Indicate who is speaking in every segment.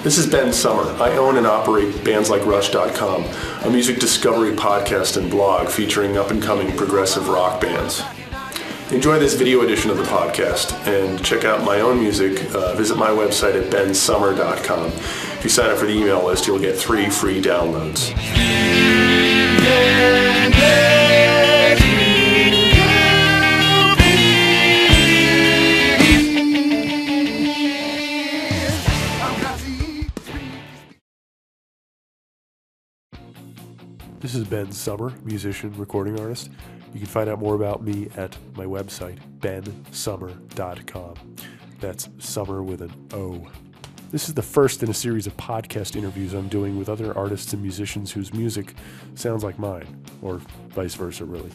Speaker 1: This is Ben Summer. I own and operate BandsLikeRush.com, a music discovery podcast and blog featuring up-and-coming progressive rock bands. Enjoy this video edition of the podcast and check out my own music. Visit my website at bensummer.com. If you sign up for the email list, you'll get 3 free downloads. This is Ben Summer, musician, recording artist. You can find out more about me at my website, bensummer.com. That's summer with an O. This is the first in a series of podcast interviews I'm doing with other artists and musicians whose music sounds like mine, or vice versa, really.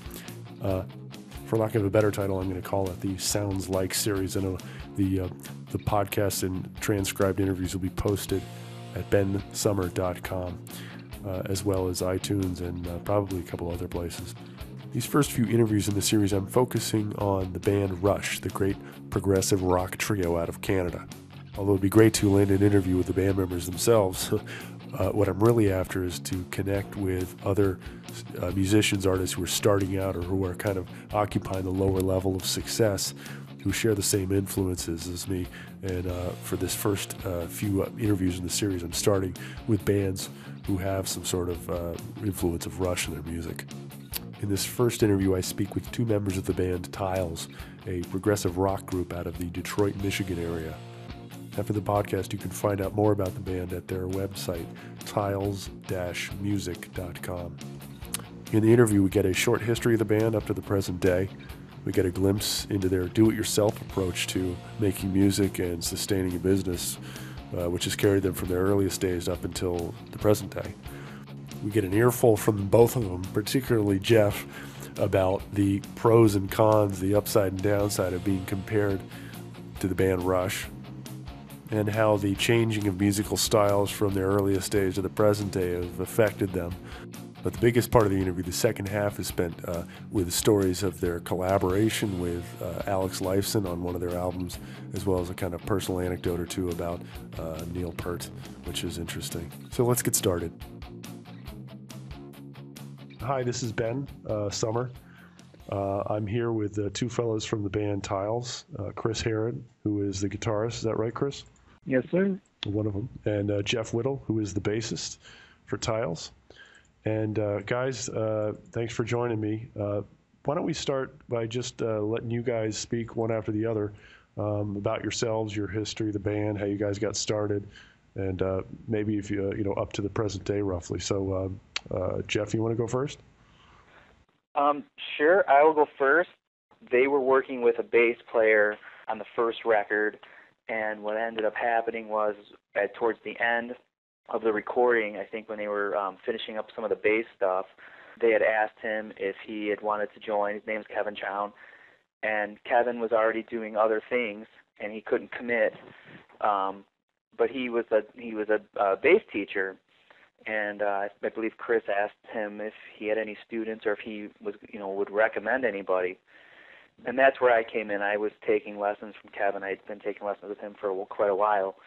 Speaker 1: For lack of a better title, I'm going to call it the Sounds Like series. I know the podcasts and transcribed interviews will be posted at bensummer.com. As well as iTunes and probably a couple other places. These first few interviews in the series, I'm focusing on the band Rush, the great progressive rock trio out of Canada. Although it'd be great to land an interview with the band members themselves, what I'm really after is to connect with other musicians, artists who are starting out or who are kind of occupying the lower level of success, who share the same influences as me. And for this first few interviews in the series, I'm starting with bands who have some sort of influence of Rush in their music. In this first interview, I speak with 2 members of the band Tiles, a progressive rock group out of the Detroit, Michigan area. After the podcast, you can find out more about the band at their website, tiles-music.com. In the interview, we get a short history of the band up to the present day. We get a glimpse into their do-it-yourself approach to making music and sustaining a business, which has carried them from their earliest days up until the present day. We get an earful from both of them, particularly Jeff, about the pros and cons, the upside and downside of being compared to the band Rush, and how the changing of musical styles from their earliest days to the present day have affected them. But the biggest part of the interview, the second half, is spent with stories of their collaboration with Alex Lifeson on one of their albums, as well as a kind of personal anecdote or two about Neil Peart, which is interesting. So let's get started. Hi, this is Ben Summer. I'm here with 2 fellows from the band Tiles, Chris Herin, who is the guitarist. Is that right, Chris?
Speaker 2: Yes, sir.
Speaker 1: One of them. And Jeff Whittle, who is the bassist for Tiles. And guys, thanks for joining me. Why don't we start by just letting you guys speak one after the other about yourselves, your history, the band, how you guys got started, and maybe if you up to the present day roughly. So, Jeff, you want to go first?
Speaker 2: Sure, I will go first. They were working with a bass player on the first record, and what ended up happening was towards the end of the recording, I think when they were finishing up some of the bass stuff, they had asked him if he had wanted to join. His name's Kevin Chown, and Kevin was already doing other things, and he couldn't commit. But he was a bass teacher, and I believe Chris asked him if he had any students or if he was would recommend anybody. And that's where I came in. I was taking lessons from Kevin. I'd been taking lessons with him for quite a while.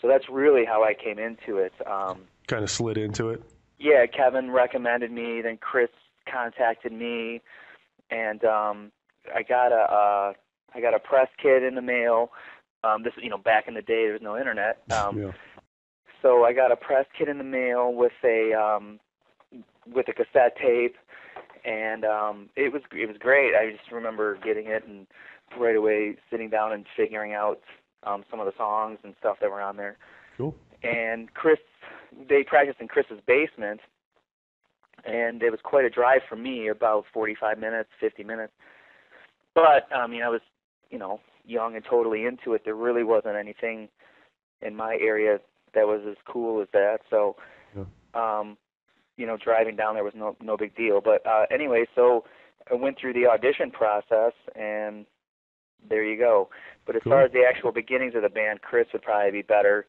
Speaker 2: So that's really how I came into it.
Speaker 1: Kind of slid into it?
Speaker 2: Yeah, Kevin recommended me, then Chris contacted me, and I got a press kit in the mail. This back in the day there was no internet.
Speaker 1: Yeah.
Speaker 2: So I got a press kit in the mail with a cassette tape, and it was great. I just remember getting it and right away sitting down and figuring out some of the songs and stuff that were on there.
Speaker 1: Cool.
Speaker 2: And Chris, they practiced in Chris's basement, and it was quite a drive for me, about 45 minutes, 50 minutes. But, I was, young and totally into it. There really wasn't anything in my area that was as cool as that. So, yeah. Driving down there was no big deal. But anyway, so I went through the audition process, and there you go. But as far as the actual beginnings of the band, Chris would probably be better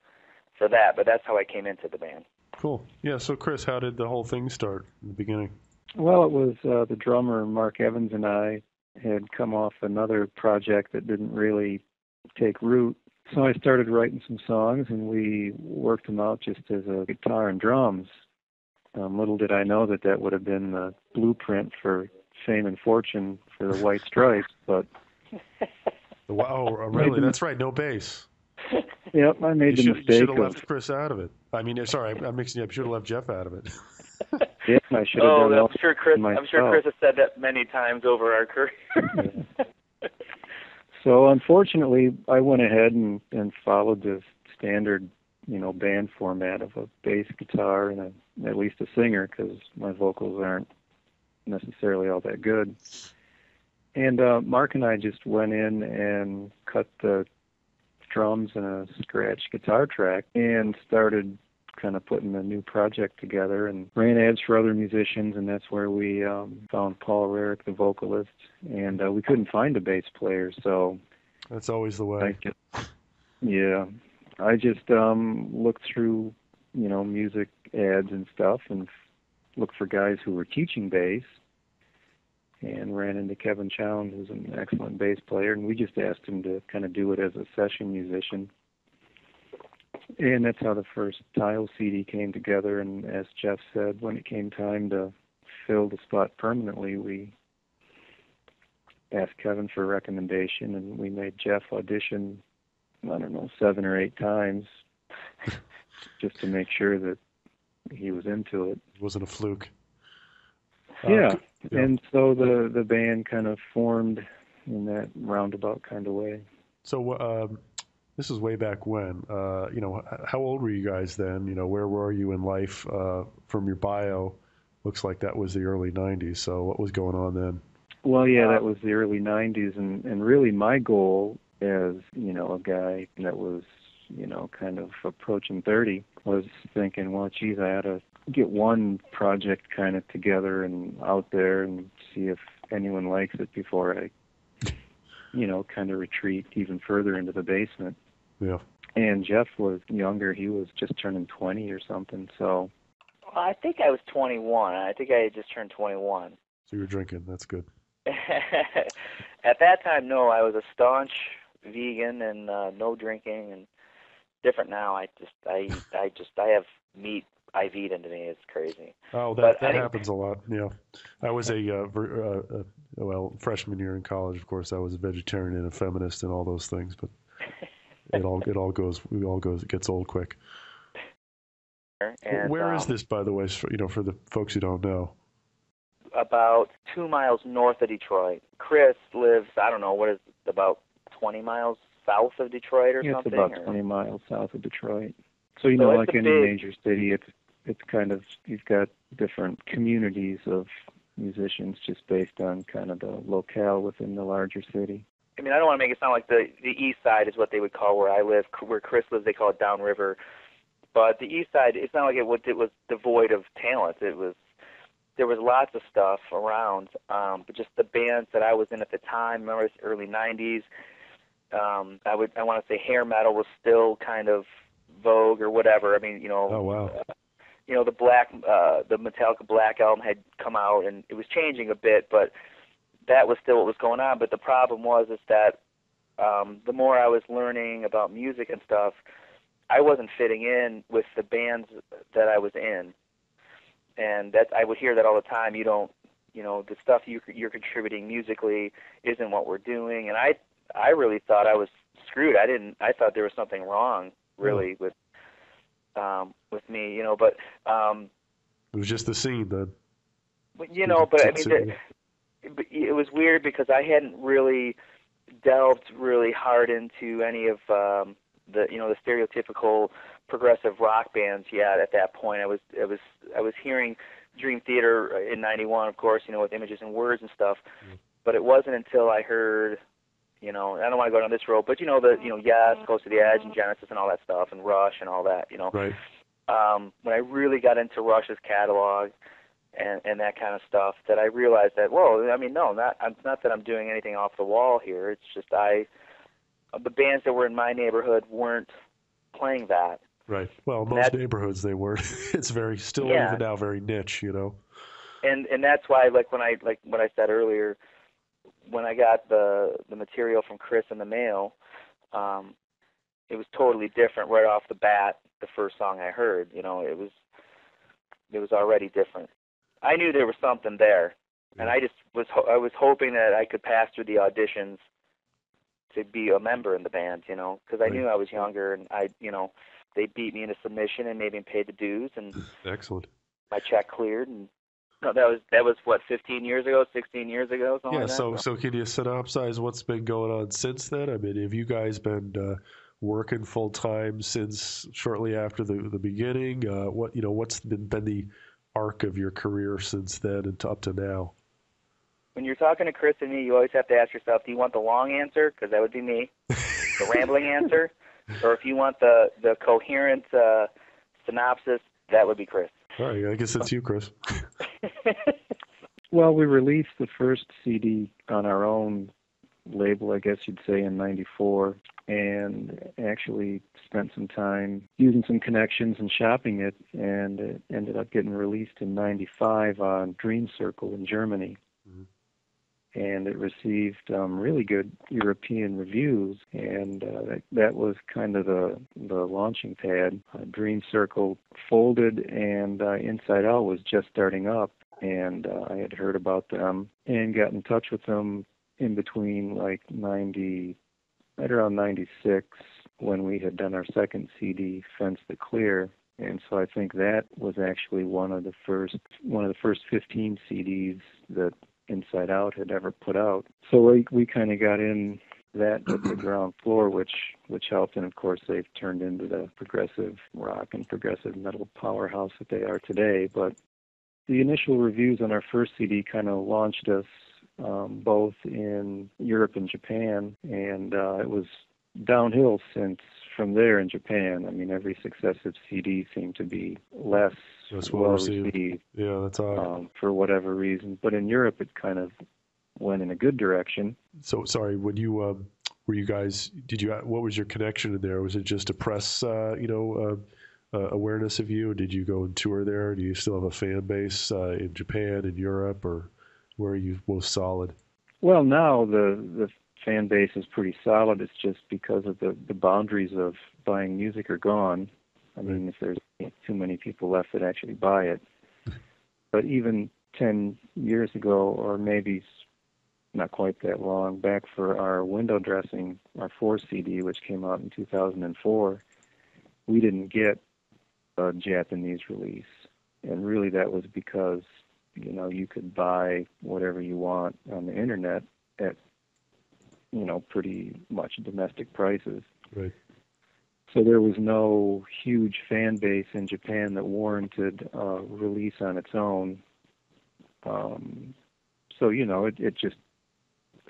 Speaker 2: for that. But that's how I came into the band.
Speaker 1: Cool. Yeah, so Chris, how did the whole thing start in the beginning?
Speaker 3: Well, it was the drummer, Mark Evans, and I had come off another project that didn't really take root. So I started writing some songs, and we worked them out just as a guitar and drums. Little did I know that that would have been the blueprint for fame and fortune for the White Stripes, but...
Speaker 1: Wow, really? That's right, no bass.
Speaker 3: Yep, I made the mistake.
Speaker 1: You should have left Chris out of it. I mean, sorry, I'm mixing you up. You should have left Jeff out of it.
Speaker 3: Yeah, I should have done
Speaker 2: I'm sure Chris has said that many times over our career.
Speaker 3: Yeah. So unfortunately, I went ahead and followed the standard, band format of a bass guitar and at least a singer, because my vocals aren't necessarily all that good. And Mark and I just went in and cut the drums and a scratch guitar track and started kind of putting a new project together and ran ads for other musicians, and that's where we found Paul Rarick, the vocalist, and we couldn't find a bass player, so...
Speaker 1: That's always the way.
Speaker 3: I just looked through, music ads and stuff and looked for guys who were teaching bass, and ran into Kevin Chown, who's an excellent bass player, and we just asked him to kind of do it as a session musician. And that's how the first Tile CD came together, and as Jeff said, when it came time to fill the spot permanently, we asked Kevin for a recommendation, and we made Jeff audition, 7 or 8 times, just to make sure that he was into it.
Speaker 1: It wasn't a fluke.
Speaker 3: Yeah, and so the band kind of formed in that roundabout kind of way.
Speaker 1: So this is way back when. How old were you guys then? Where were you in life? From your bio, looks like that was the early 90s. So what was going on then?
Speaker 3: Well, yeah, that was the early 90s, and really my goal as, a guy that was, kind of approaching 30 was thinking, well, geez, I ought to get one project kind of together and out there and see if anyone likes it before I, kind of retreat even further into the basement.
Speaker 1: Yeah.
Speaker 3: And Jeff was younger. He was just turning 20 or something, so.
Speaker 2: Well, I think I was 21. I think I had just turned 21.
Speaker 1: So you were drinking. That's good.
Speaker 2: At that time, no, I was a staunch vegan and no drinking, and different now. I have meat IV'd into me. It's crazy.
Speaker 1: Oh, that happens a lot. Yeah, I was freshman year in college. Of course, I was a vegetarian and a feminist and all those things, but it gets old quick.
Speaker 2: And,
Speaker 1: where is this, by the way? For the folks who don't know.
Speaker 2: About 2 miles north of Detroit. Chris lives, I don't know, about 20 miles south of Detroit or something?
Speaker 3: It's about 20 miles south of Detroit. So, like any major city, it's kind of, you've got different communities of musicians just based on kind of the locale within the larger city.
Speaker 2: I mean, I don't want to make it sound like the east side is what they would call where I live. Where Chris lives, they call it downriver. But the east side, it's not like it was devoid of talent. There was lots of stuff around, but just the bands that I was in at the time, remember it's early 90s, I want to say hair metal was still kind of vogue or whatever. I mean,
Speaker 1: Oh, wow.
Speaker 2: The Metallica Black album had come out, and it was changing a bit, but that was still what was going on. But the problem was that the more I was learning about music and stuff, I wasn't fitting in with the bands that I was in. And I would hear that all the time. The stuff you're contributing musically isn't what we're doing. And I really thought I was screwed. I thought there was something wrong, really, with me. But
Speaker 1: it was just the scene then.
Speaker 2: But I mean, it was weird because I hadn't really delved really hard into any of the stereotypical progressive rock bands yet. At that point, I was hearing Dream Theater in '91, of course, with Images and Words and stuff. But it wasn't until I heard, I don't want to go down this road, but Yes, Close to the Edge and Genesis and all that stuff, and Rush and all that,
Speaker 1: Right.
Speaker 2: When I really got into Rush's catalog and that kind of stuff, that I realized that, not that I'm doing anything off the wall here. It's just the bands that were in my neighborhood weren't playing that.
Speaker 1: Right. Well, most neighborhoods they were. It's even now very niche,
Speaker 2: And that's why, when I said earlier, when I got the material from Chris in the mail, it was totally different right off the bat. The first song I heard, you know, it was already different. I knew there was something there, and I was hoping that I could pass through the auditions to be a member in the band, you know, because I knew I was younger, and they beat me into submission and made me pay the dues, and
Speaker 1: excellent.
Speaker 2: My check cleared, and no, that was what, 15 years ago, 16 years ago, something like that.
Speaker 1: So can you synopsize what's been going on since then? I mean, have you guys been working full time since shortly after the beginning? What's been the arc of your career since then and up to now?
Speaker 2: When you're talking to Chris and me, you always have to ask yourself, do you want the long answer? Because that would be me. The rambling answer. Or if you want the coherent synopsis, that would be Chris.
Speaker 1: All right, I guess it's you, Chris.
Speaker 3: Well, we released the first CD on our own label, I guess you'd say, in '94, and actually spent some time using some connections and shopping it, and it ended up getting released in '95 on Dream Circle in Germany. Mm-hmm. And it received really good European reviews, and that was kind of the launching pad. Dream Circle folded, and Inside Out was just starting up, and I had heard about them and got in touch with them in between like right around '96 when we had done our second CD, Fence the Clear. And so I think that was actually one of the first 15 CDs that Inside Out had ever put out. So we kind of got in that at the ground floor, which helped, and of course they've turned into the progressive rock and progressive metal powerhouse that they are today. But the initial reviews on our first CD kind of launched us both in Europe and Japan, and it was downhill since from there in Japan. I mean, every successive CD seemed to be less well received.
Speaker 1: Yeah, that's odd.
Speaker 3: For whatever reason. But in Europe, it kind of went in a good direction.
Speaker 1: So, sorry, when you were you guys? What was your connection in there? Was it just a press, awareness of you? Or did you go and tour there? Do you still have a fan base in Japan and Europe, or where are you most solid?
Speaker 3: Well, now the fan base is pretty solid. It's just because of the boundaries of buying music are gone. I mean, if there's too many people left that actually buy it. But even 10 years ago, or maybe not quite that long, back for our window dressing, our 4 CD, which came out in 2004, we didn't get a Japanese release. And really that was because, you could buy whatever you want on the internet at pretty much domestic prices.
Speaker 1: Right.
Speaker 3: So there was no huge fan base in Japan that warranted release on its own. So, it just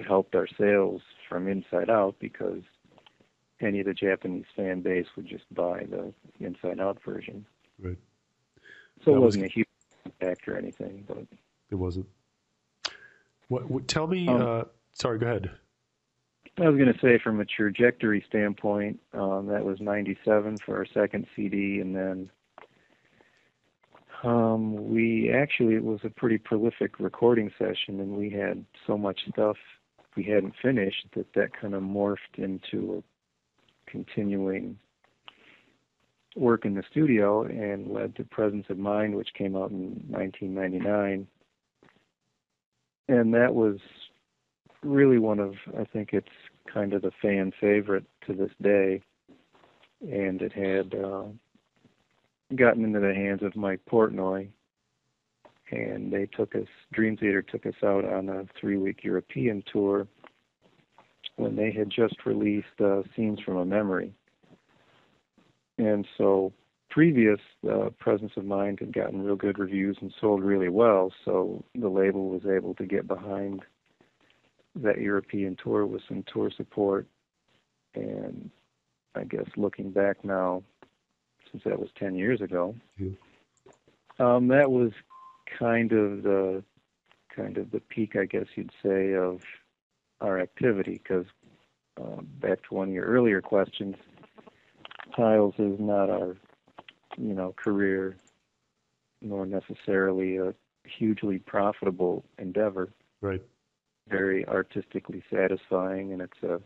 Speaker 3: helped our sales from Inside Out because any of the Japanese fan base would just buy the Inside Out version.
Speaker 1: Right.
Speaker 3: So it wasn't a huge impact or anything, but
Speaker 1: it wasn't. What tell me, sorry, go ahead.
Speaker 3: I was going to say, from a trajectory standpoint, that was '97 for our second CD, and then it was a pretty prolific recording session, and we had so much stuff we hadn't finished that kind of morphed into a continuing work in the studio and led to Presence of Mind, which came out in 1999. And that was really I think it's kind of the fan favorite to this day. And it had gotten into the hands of Mike Portnoy, and Dream Theater took us out on a 3-week European tour when they had just released Scenes from a Memory. And so previous Presence of Mind had gotten real good reviews and sold really well, so the label was able to get behind that European tour with some tour support. And I guess looking back now, since that was 10 years ago, that was kind of the peak, I guess you'd say, of our activity, because back to one of your earlier questions, Tiles is not our career, nor necessarily a hugely profitable endeavor.
Speaker 1: Right.
Speaker 3: Very artistically satisfying, and it's a